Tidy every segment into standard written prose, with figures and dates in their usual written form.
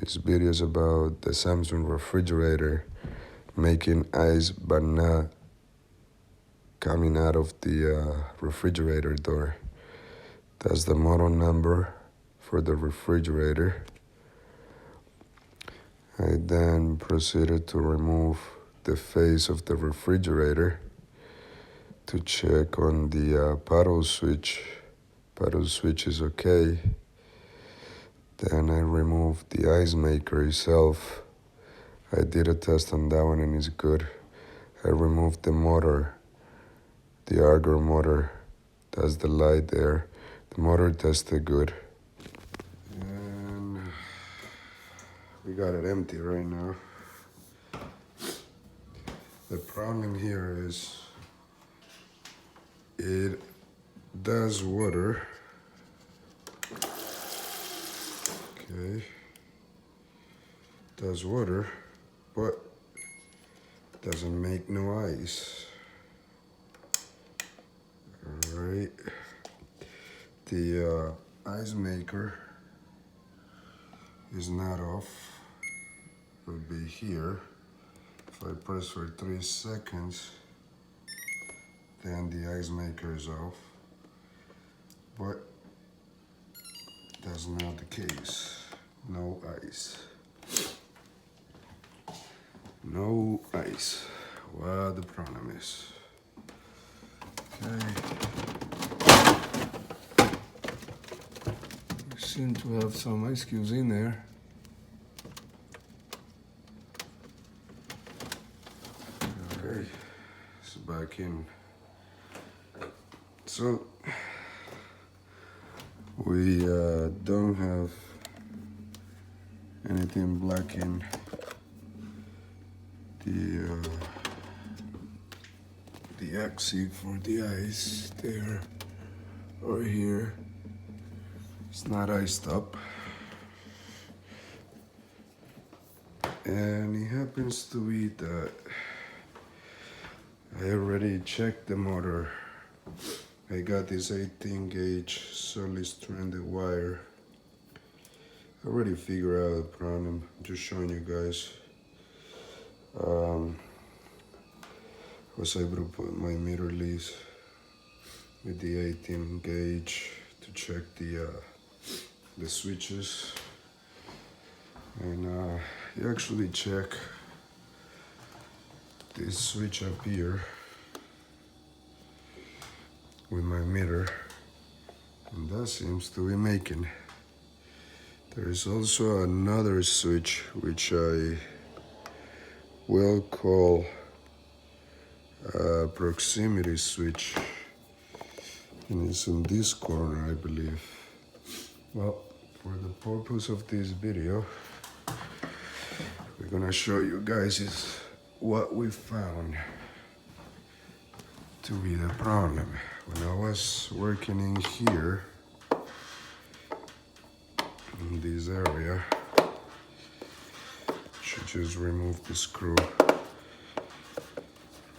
This video is about the Samsung refrigerator making ice but not coming out of the refrigerator door. That's the model number for the refrigerator. I then proceeded to remove the face of the refrigerator to check on the paddle switch. Paddle switch is okay. Then I removed the ice maker itself. I did a test on that one and it's good. I removed the motor, the auger motor. That's the light there. The motor tested good. And we got it empty right now. The problem here is it does water. Okay. Does water, but doesn't make no ice. Alright. The ice maker is not off. It will be here. If I press for 3 seconds, then the ice maker is off. But that's not the case. No ice. No ice. What the problem is. Okay. We seem to have some ice cubes in there. Okay. It's back in. So we don't have anything blocking the exit for the ice there or here. It's not iced up, and it happens to be that I already checked the motor. I got this 18 gauge solid stranded wire. I already figured out the problem. I'm just showing you guys. I was able to put my meter leads with the 18 gauge to check the switches, and you actually check this switch up here with my meter, and that seems to be making. There is also another switch which I will call a proximity switch, and it's in this corner, I believe. Well, for the purpose of this video, we're gonna show you guys is what we found to be the problem. When I was working in here, in this area, should just remove the screw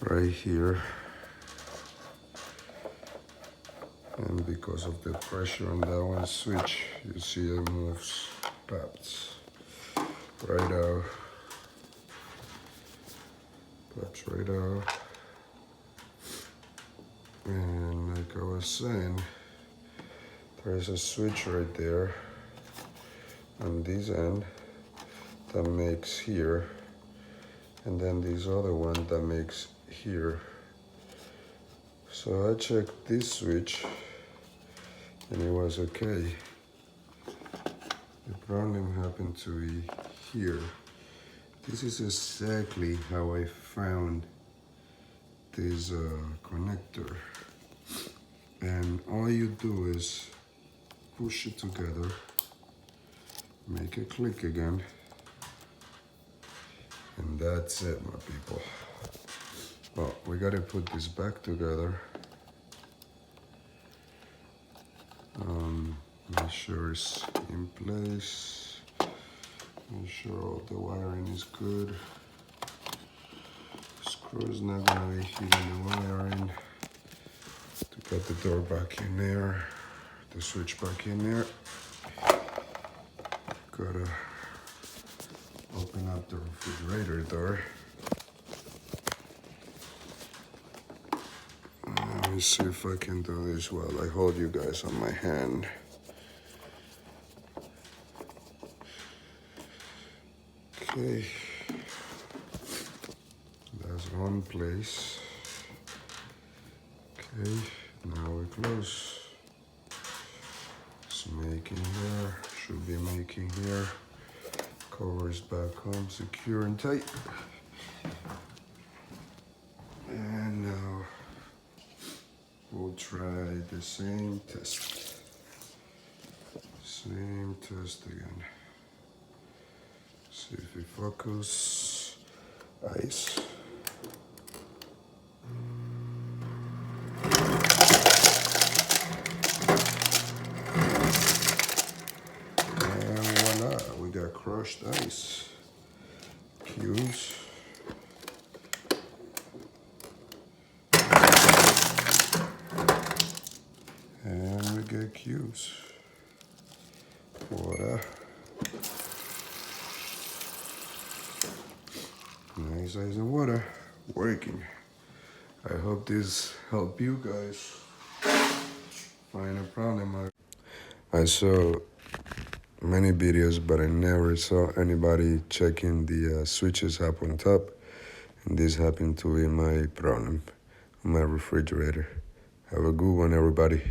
right here, and because of the pressure on that one switch, you see it moves, pops right out, pops right out. And like I was saying, there's a switch right there on this end that makes here, and then this other one that makes here. So I checked this switch and it was okay. The problem happened to be here. This is exactly how I found this connector, and all you do is push it together, make it click again, and that's it, my people. Well, we gotta put this back together. Make sure it's in place. Make sure all the wiring is good. Screw is not gonna be hitting the wiring. To get the door back in there, the switch back in there. Gotta up the refrigerator door. Let me see if I can do this while I hold you guys on my hand. Okay, that's one place. Okay, now we close. It's making here, should be making here. Covers back home, secure and tight. And now we'll try the same test. Same test again. See if we focus. Ice. And voila, we got crushed ice. Cubes. And we get cubes. Water. Nice ice and water. Working. I hope this helped you guys find a problem. I saw many videos, but I never saw anybody checking the switches up on top. And this happened to be my problem on my refrigerator. Have a good one, everybody.